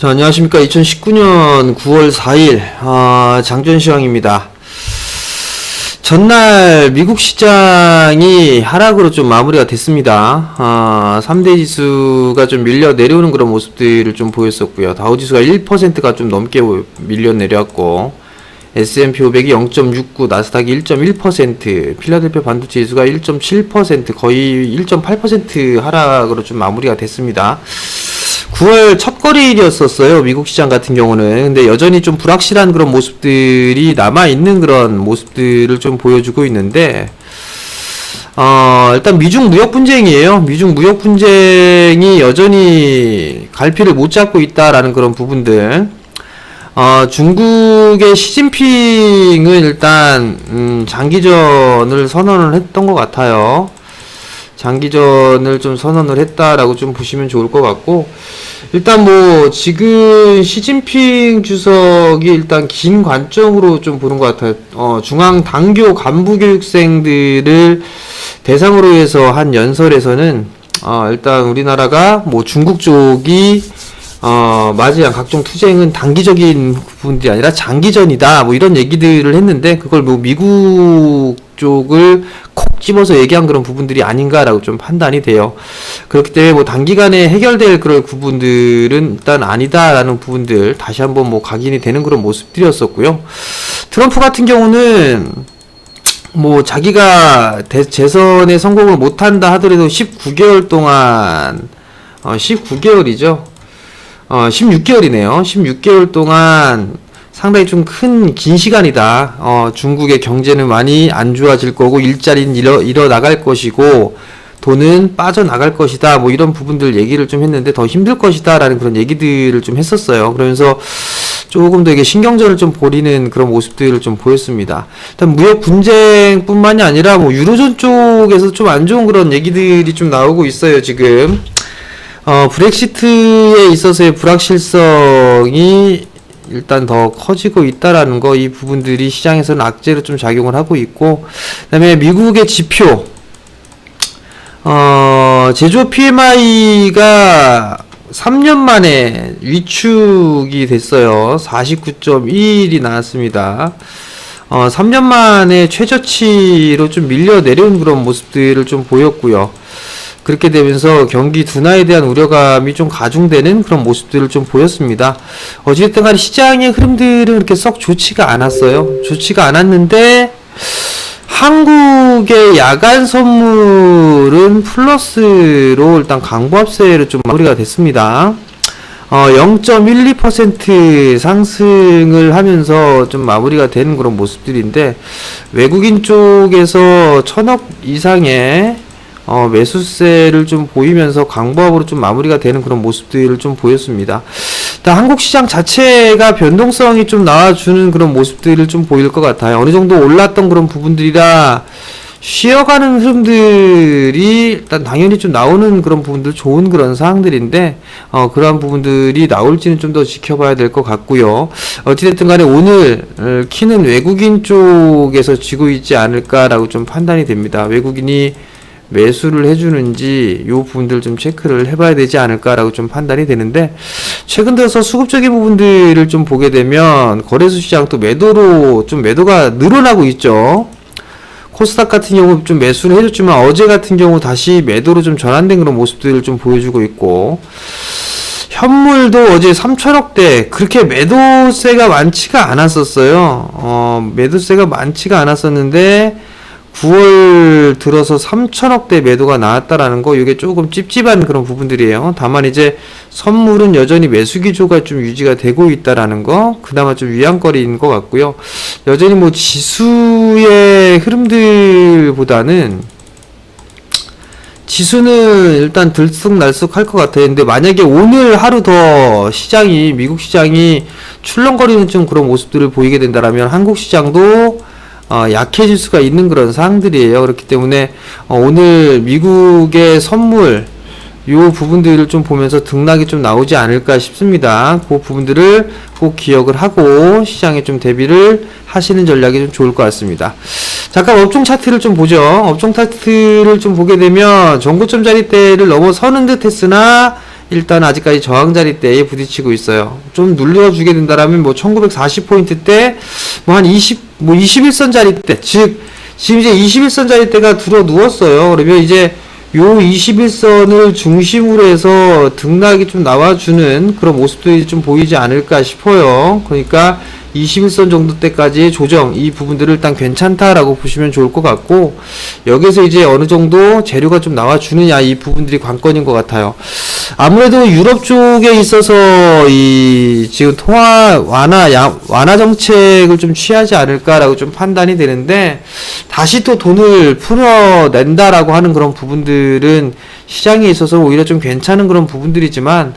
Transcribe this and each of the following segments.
자, 안녕하십니까. 2019년 9월 4일, 장전시황입니다. 전날 미국 시장이 하락으로 좀 마무리가 됐습니다. 3대 지수가 좀 밀려 내려오는 그런 모습들을 좀 보였었고요. 다우지수가 1%가 좀 넘게 밀려 내려왔고, S&P 500이 0.69, 나스닥이 1.1%, 필라델피아 반도체 지수가 1.7%, 거의 1.8% 하락으로 좀 마무리가 됐습니다. 9월 첫 거래일이었었어요. 미국 시장 같은 경우는. 근데 여전히 좀 불확실한 그런 모습들이 남아있는 그런 모습들을 좀 보여주고 있는데, 일단 미중 무역 분쟁이에요. 미중 무역 분쟁이 여전히 갈피를 못 잡고 있다라는 그런 부분들. 중국의 시진핑은 일단, 장기전을 선언을 했던 것 같아요. 장기전을 좀 선언을 했다라고 좀 보시면 좋을 것 같고, 일단 뭐 지금 시진핑 주석이 일단 긴 관점으로 좀 보는 것 같아요. 중앙 당교 간부 교육생들을 대상으로 해서 한 연설에서는 일단 우리나라가 뭐 중국 쪽이 맞이한 각종 투쟁은 단기적인 부분들이 아니라 장기전이다, 뭐 이런 얘기들을 했는데, 그걸 뭐 미국 쪽을 콕 집어서 얘기한 그런 부분들이 아닌가라고 좀 판단이 돼요. 그렇기 때문에 뭐 단기간에 해결될 그런 부분들은 일단 아니다라는 부분들 다시 한번 뭐 각인이 되는 그런 모습들이었었고요. 트럼프 같은 경우는 뭐 자기가 재선에 성공을 못한다 하더라도 19개월 동안 19개월이죠. 16개월이네요. 16개월 동안 상당히 좀 긴 시간이다. 중국의 경제는 많이 안 좋아질 거고, 일자리는 잃어 나갈 것이고, 돈은 빠져나갈 것이다. 뭐 이런 부분들 얘기를 좀 했는데, 더 힘들 것이다. 라는 그런 얘기들을 좀 했었어요. 그러면서 조금 더 이게 신경전을 좀 벌이는 그런 모습들을 좀 보였습니다. 일단 무역 분쟁 뿐만이 아니라, 뭐, 유로존 쪽에서 좀 안 좋은 그런 얘기들이 좀 나오고 있어요, 지금. 브렉시트에 있어서의 불확실성이 일단 더 커지고 있다라는 거, 이 부분들이 시장에서는 악재로 좀 작용을 하고 있고, 그 다음에 미국의 지표, 제조업 PMI가 3년 만에 위축이 됐어요. 49.1이 나왔습니다. 3년 만에 최저치로 좀 밀려 내려온 그런 모습들을 좀 보였고요. 그렇게 되면서 경기 둔화에 대한 우려감이 좀 가중되는 그런 모습들을 좀 보였습니다. 어찌됐든 간에 시장의 흐름들은 그렇게 썩 좋지가 않았어요. 좋지가 않았는데, 한국의 야간 선물은 플러스로 일단 강보합세로 좀 마무리가 됐습니다. 0.12% 상승을 하면서 좀 마무리가 되는 그런 모습들인데, 외국인 쪽에서 1,000억 이상의 매수세를 좀 보이면서 강보합으로 좀 마무리가 되는 그런 모습들을 좀 보였습니다. 일단 한국 시장 자체가 변동성이 좀 나와주는 그런 모습들을 좀 보일 것 같아요. 어느 정도 올랐던 그런 부분들이라 쉬어가는 흐름들이 일단 당연히 좀 나오는 그런 부분들, 좋은 그런 사항들인데, 그러한 부분들이 나올지는 좀 더 지켜봐야 될 것 같고요. 어찌됐든 간에 오늘 키는 외국인 쪽에서 쥐고 있지 않을까라고 좀 판단이 됩니다. 외국인이 매수를 해주는지 요 부분들 좀 체크를 해봐야 되지 않을까라고 좀 판단이 되는데, 최근 들어서 수급적인 부분들을 좀 보게 되면 거래소 시장 또 매도가 늘어나고 있죠. 코스닥 같은 경우 좀 매수를 해줬지만 어제 같은 경우 다시 매도로 좀 전환된 그런 모습들을 좀 보여주고 있고, 현물도 어제 3천억대, 그렇게 매도세가 많지가 않았었어요. 매도세가 많지가 않았었는데 9월 들어서 3천억대 매도가 나왔다라는 거, 이게 조금 찝찝한 그런 부분들이에요. 다만 이제 선물은 여전히 매수 기조가 좀 유지가 되고 있다라는 거, 그나마 좀 위안거리인 것 같고요. 여전히 뭐 지수의 흐름들보다는 지수는 일단 들쑥날쑥 할 것 같아요. 근데 만약에 오늘 하루 더 미국 시장이 출렁거리는 좀 그런 모습들을 보이게 된다라면 한국 시장도 약해질 수가 있는 그런 사항들이에요. 그렇기 때문에 오늘 미국의 선물 요 부분들을 좀 보면서 등락이 좀 나오지 않을까 싶습니다. 그 부분들을 꼭 기억을 하고 시장에 좀 대비를 하시는 전략이 좀 좋을 것 같습니다. 잠깐 업종 차트를 좀 보죠. 업종 차트를 좀 보게 되면 전고점 자리대를 넘어서는 듯 했으나 일단 아직까지 저항자리대에 부딪히고 있어요. 좀 눌러주게 된다라면 뭐 1940포인트대 뭐 한 21선 자리대, 즉 지금 이제 21선 자리대가 들어 누웠어요. 그러면 이제 요 21선을 중심으로 해서 등락이 좀 나와주는 그런 모습들이 좀 보이지 않을까 싶어요. 그러니까 21선 정도 때까지의 조정, 이 부분들을 일단 괜찮다라고 보시면 좋을 것 같고, 여기서 이제 어느 정도 재료가 좀 나와주느냐, 이 부분들이 관건인 것 같아요. 아무래도 유럽 쪽에 있어서 이 지금 통화 완화 정책을 좀 취하지 않을까라고 좀 판단이 되는데, 다시 또 돈을 풀어낸다라고 하는 그런 부분들은 시장에 있어서 오히려 좀 괜찮은 그런 부분들이지만,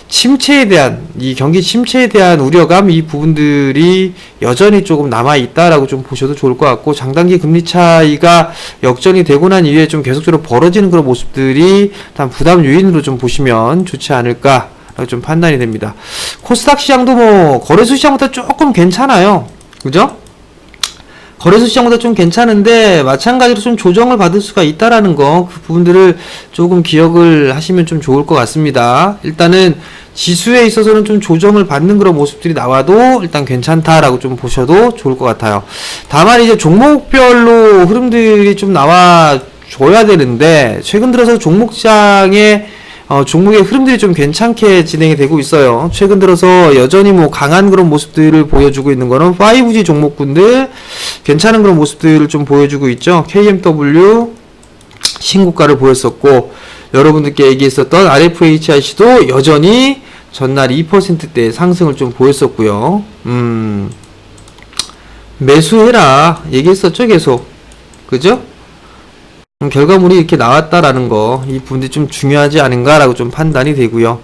침체에 대한, 이 경기 침체에 대한 우려감, 이 부분들이 여전히 조금 남아있다라고 좀 보셔도 좋을 것 같고, 장단기 금리 차이가 역전이 되고 난 이후에 좀 계속적으로 벌어지는 그런 모습들이 일단 부담 요인으로 좀 보시면 좋지 않을까 좀 판단이 됩니다. 코스닥 시장도 뭐 거래소 시장보다 조금 괜찮아요. 그죠? 거래소 시장보다 좀 괜찮은데 마찬가지로 좀 조정을 받을 수가 있다라는 거, 그 부분들을 조금 기억을 하시면 좀 좋을 것 같습니다. 일단은 지수에 있어서는 좀 조정을 받는 그런 모습들이 나와도 일단 괜찮다라고 좀 보셔도 좋을 것 같아요. 다만 이제 종목별로 흐름들이 좀 나와줘야 되는데, 최근 들어서 종목장에 종목의 흐름들이 좀 괜찮게 진행이 되고 있어요. 최근 들어서 여전히 뭐 강한 그런 모습들을 보여주고 있는 거는 5G 종목군들 괜찮은 그런 모습들을 좀 보여주고 있죠. KMW 신고가를 보였었고, 여러분들께 얘기했었던 RFHIC도 여전히 전날 2%대 상승을 좀 보였었고요. 매수해라 얘기했었죠, 계속. 그죠? 결과물이 이렇게 나왔다라는 거, 이 부분들이 좀 중요하지 않은가라고 좀 판단이 되고요.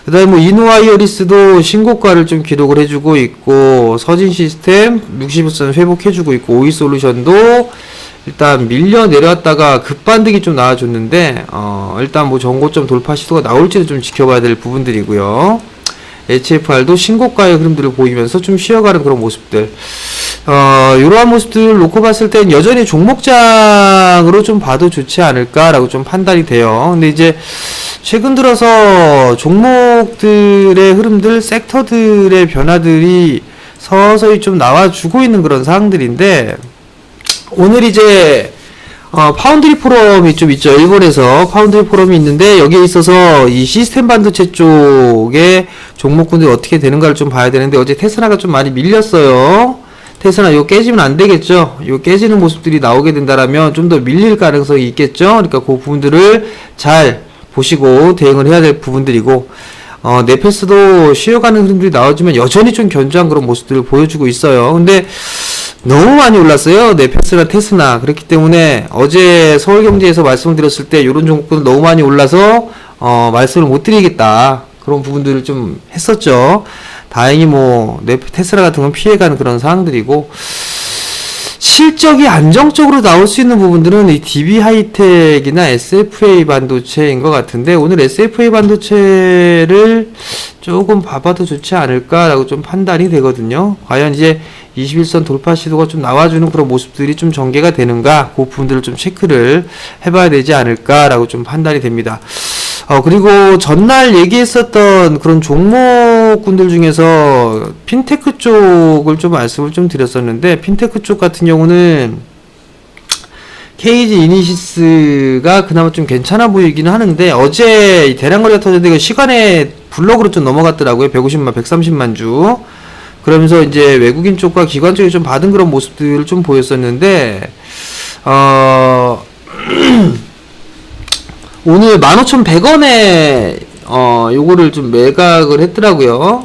그 다음에 뭐 이노와이어리스도 신고가를 좀 기록을 해주고 있고, 서진 시스템 60선 회복해주고 있고, 오이솔루션도 일단 밀려 내려왔다가 급반등이 좀 나와줬는데, 일단 뭐 전고점 돌파 시도가 나올지는 좀 지켜봐야 될 부분들이고요. HFR도 신고가의 흐름들을 보이면서 좀 쉬어가는 그런 모습들, 이러한 모습들을 놓고 봤을 땐 여전히 종목장으로 좀 봐도 좋지 않을까라고 좀 판단이 돼요. 근데 이제 최근 들어서 종목들의 흐름들, 섹터들의 변화들이 서서히 좀 나와주고 있는 그런 상황들인데, 오늘 이제 파운드리 포럼이 좀 있죠. 일본에서 파운드리 포럼이 있는데, 여기에 있어서 이 시스템 반도체 쪽의 종목군들이 어떻게 되는가를 좀 봐야 되는데, 어제 테스라가 좀 많이 밀렸어요. 테스라 이거 깨지면 안 되겠죠. 이거 깨지는 모습들이 나오게 된다라면 좀 더 밀릴 가능성이 있겠죠. 그러니까 그 부분들을 잘 보시고 대응을 해야 될 부분들이고, 네페스도 쉬어가는 흐름들이 나오지만 여전히 좀 견조한 그런 모습들을 보여주고 있어요. 근데 너무 많이 올랐어요. 네페스나 테스나. 그렇기 때문에 어제 서울경제에서 말씀을 드렸을 때 이런 종목들은 너무 많이 올라서 말씀을 못 드리겠다, 그런 부분들을 좀 했었죠. 다행히 뭐 테슬라 같은 건 피해가는 그런 상황들이고, 실적이 안정적으로 나올 수 있는 부분들은 이 DB 하이텍이나 SFA 반도체인 것 같은데, 오늘 SFA 반도체를 조금 봐봐도 좋지 않을까라고 좀 판단이 되거든요. 과연 이제 21선 돌파 시도가 좀 나와주는 그런 모습들이 좀 전개가 되는가, 그 부분들을 좀 체크를 해봐야 되지 않을까라고 좀 판단이 됩니다. 그리고 전날 얘기했었던 그런 종목군들 중에서 핀테크 쪽을 좀 말씀을 좀 드렸었는데, 핀테크 쪽 같은 경우는 KG 이니시스가 그나마 좀 괜찮아 보이기는 하는데, 어제 대량거래가 터졌는데 시간에 블록으로 좀 넘어갔더라고요. 150만, 130만 주. 그러면서 이제 외국인 쪽과 기관 쪽이 좀 받은 그런 모습들을 좀 보였었는데, 오늘 15,100원에 요거를 좀 매각을 했더라고요.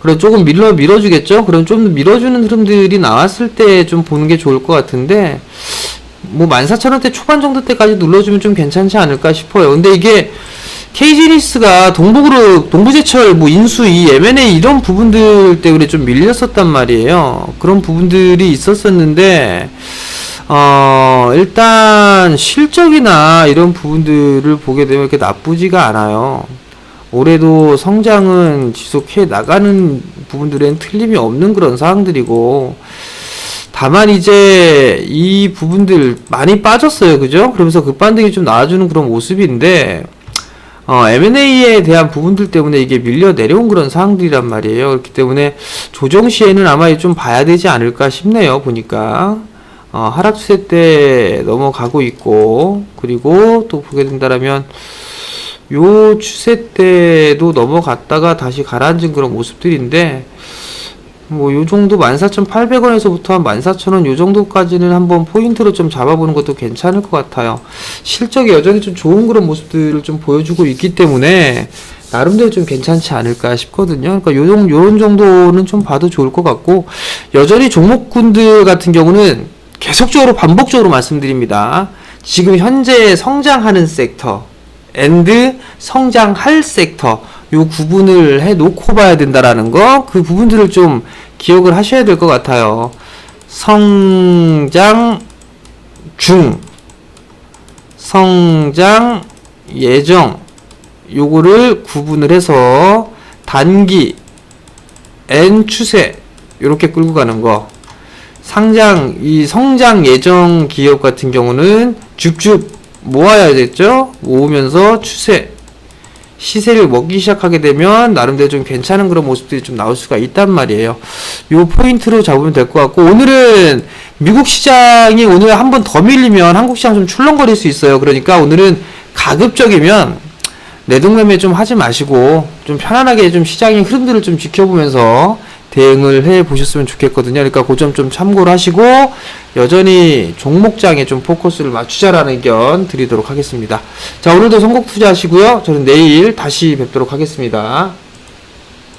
그럼 조금 밀어주겠죠? 그럼 좀 밀어주는 흐름들이 나왔을 때 좀 보는 게 좋을 것 같은데, 뭐 14,000원대 초반 정도 때까지 눌러주면 좀 괜찮지 않을까 싶어요. 근데 이게 KG니스가 동부제철, 뭐 인수, 이 M&A 이런 부분들 때문에 좀 밀렸었단 말이에요. 그런 부분들이 있었었는데, 일단 실적이나 이런 부분들을 보게 되면 이렇게 나쁘지가 않아요. 올해도 성장은 지속해 나가는 부분들엔 틀림이 없는 그런 상황들이고, 다만 이제 이 부분들 많이 빠졌어요. 그죠? 그러면서 급반등이 좀 나와주는 그런 모습인데, M&A에 대한 부분들 때문에 이게 밀려 내려온 그런 상황들이란 말이에요. 그렇기 때문에 조정 시에는 아마 좀 봐야 되지 않을까 싶네요. 보니까 하락 추세 때 넘어가고 있고, 그리고 또 보게 된다라면 요 추세 때도 넘어갔다가 다시 가라앉은 그런 모습들인데, 뭐 요 정도 14,800원에서부터 한 14,000원 요 정도까지는 한번 포인트로 좀 잡아보는 것도 괜찮을 것 같아요. 실적이 여전히 좀 좋은 그런 모습들을 좀 보여주고 있기 때문에 나름대로 좀 괜찮지 않을까 싶거든요. 그러니까 요런 정도는 좀 봐도 좋을 것 같고, 여전히 종목군들 같은 경우는 계속적으로 반복적으로 말씀드립니다. 지금 현재 성장하는 섹터 앤드 성장할 sek터, 요 구분을 해 놓고 봐야 된다라는 거, 그 부분들을 좀 기억을 하셔야 될 것 같아요. 성장 중, 성장 예정, 요거를 구분을 해서 단기 N 추세 요렇게 끌고 가는 거. 이 성장 예정 기업 같은 경우는 줍줍 모아야 됐죠? 모으면서 추세, 시세를 먹기 시작하게 되면 나름대로 좀 괜찮은 그런 모습들이 좀 나올 수가 있단 말이에요. 요 포인트로 잡으면 될 것 같고, 오늘은 미국 시장이 오늘 한 번 더 밀리면 한국 시장 좀 출렁거릴 수 있어요. 그러니까 오늘은 가급적이면 내동매매 좀 하지 마시고 좀 편안하게 좀 시장의 흐름들을 좀 지켜보면서 대응을 해 보셨으면 좋겠거든요. 그러니까 그 점 좀 참고를 하시고 여전히 종목장에 좀 포커스를 맞추자라는 의견 드리도록 하겠습니다. 자, 오늘도 선곡 투자하시고요. 저는 내일 다시 뵙도록 하겠습니다.